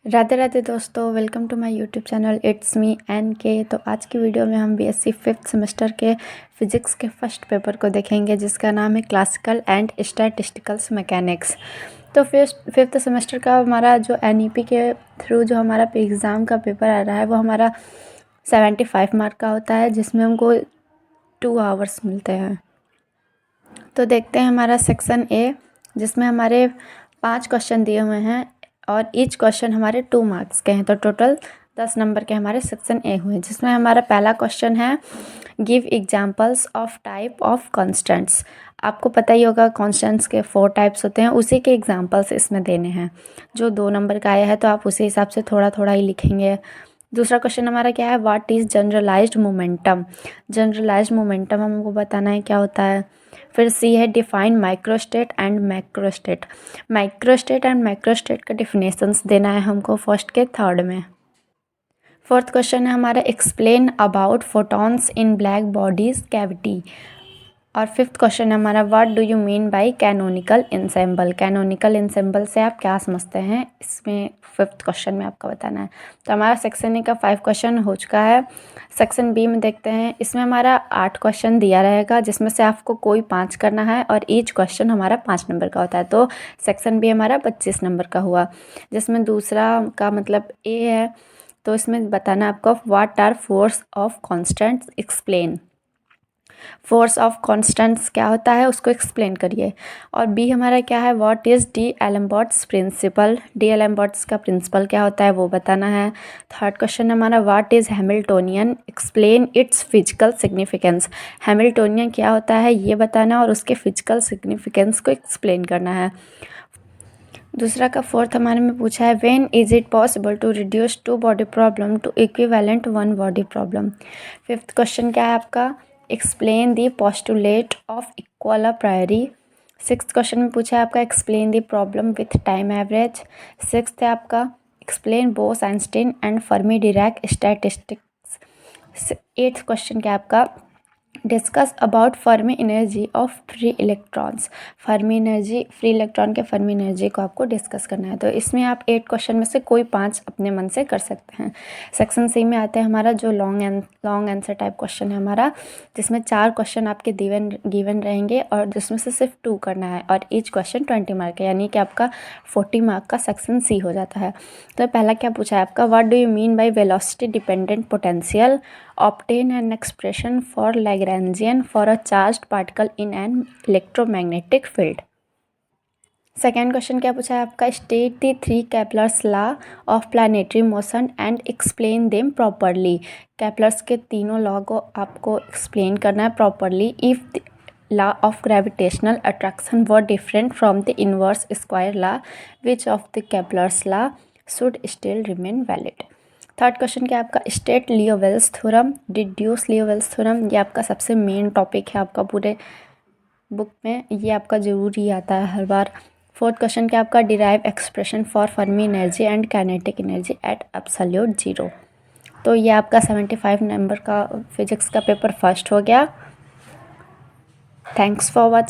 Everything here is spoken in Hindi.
राधे राधे दोस्तों, welcome to my YouTube channel it's me N K. तो आज की वीडियो में हम बीएससी 5th सेमेस्टर के फिज़िक्स के फर्स्ट पेपर को देखेंगे, जिसका नाम है क्लासिकल एंड स्टैटिस्टिकल्स मैकेनिक्स। तो फिफ्थ सेमेस्टर का हमारा जो एनईपी के थ्रू जो हमारा एग्ज़ाम का पेपर आ रहा है वो हमारा 75 मार्क का होता है, जिसमें हमको 2 आवर्स मिलते हैं। तो देखते हैं हमारा सेक्शन ए, जिसमें हमारे 5 क्वेश्चन दिए हुए हैं और ईच क्वेश्चन हमारे 2 मार्क्स के हैं। तो टोटल 10 नंबर के हमारे सेक्शन ए हुए, जिसमें हमारा पहला क्वेश्चन है give examples of type of constants. आपको पता ही होगा कॉन्स्टेंट्स के 4 टाइप्स होते हैं, उसी के एग्जांपल्स इसमें देने हैं। जो 2 नंबर का आया है तो आप उसी हिसाब से थोड़ा थोड़ा ही लिखेंगे। दूसरा क्वेश्चन हमारा क्या है, what is generalised momentum. Generalised momentum हमको बताना है क्या होता है। फिर सी है define microstate and macrostate. Microstate and macrostate का डिफिनेशंस देना है हमको फर्स्ट के थर्ड में। फोर्थ क्वेश्चन है हमारा explain about photons in black bodies cavity. और फिफ्थ क्वेश्चन है हमारा what do you mean by canonical ensemble. Canonical ensemble से आप क्या समझते हैं, इसमें फिफ्थ क्वेश्चन में आपका बताना है। तो हमारा सेक्शन ए का 5 क्वेश्चन हो चुका है। सेक्शन बी में देखते हैं, इसमें हमारा 8 क्वेश्चन दिया रहेगा, जिसमें से आपको कोई 5 करना है और ईच क्वेश्चन हमारा 5 नंबर का होता है। तो सेक्शन बी हमारा 25 नंबर का हुआ, जिसमें दूसरा का मतलब ए है। तो इसमें बताना आपको what are force of constants explain. Force of constants क्या होता है उसको एक्सप्लेन करिए। और बी हमारा क्या है, what is d'Alembert's principle. D'Alembert's का प्रिंसिपल क्या होता है वो बताना है। थर्ड क्वेश्चन हमारा what is Hamiltonian explain its physical significance. Hamiltonian क्या होता है ये बताना और उसके फिजिकल सिग्निफिकेंस को एक्सप्लेन करना है। दूसरा का फोर्थ हमारे में पूछा है when is it possible to reduce 2 body problem to equivalent 1 body problem. Fifth question क्या है आपका, explain the postulate of equal a priori. Sixth question में पूछा है आपका explain the problem with time average. Sixth है आपका explain Bose Einstein and Fermi Dirac statistics. Eighth question क्या है आपका discuss about Fermi energy of free electrons. Fermi energy, free electron के फर्मी एनर्जी को आपको डिस्कस करना है। तो इसमें आप 8 क्वेश्चन में से कोई 5 अपने मन से कर सकते हैं। सेक्शन सी में आता है हमारा जो लॉन्ग आंसर टाइप क्वेश्चन है हमारा, जिसमें 4 क्वेश्चन आपके गिवन रहेंगे और जिसमें से सिर्फ 2 करना है और ईच क्वेश्चन 20 मार्क है, यानी कि आपका 40 मार्क का सेक्शन सी हो जाता है। तो पहला क्या पूछा है आपका, what do you mean by velocity dependent potential, obtain an expression for Lagrangian for a charged particle in an electromagnetic field। Second question क्या पूछा है आपका, state the 3 Kepler's law of planetary motion and explain them properly. Kepler's के तीनों लॉ को आपको एक्सप्लेन करना है properly. If the law of gravitational attraction were different from the inverse square law, which of the Kepler's law should still remain valid. Third question क्या आपका, स्टेट लियोवेल्स थ्योरम, डिड्यूस लियोवेल्स थ्योरम। ये आपका सबसे मेन टॉपिक है आपका पूरे बुक में, ये आपका जरूरी आता है हर बार। फोर्थ क्वेश्चन क्या आपका, derive expression for Fermi energy and kinetic energy at absolute 0। तो ये आपका 75 नंबर का फिजिक्स का पेपर फर्स्ट हो गया। Thanks for watching.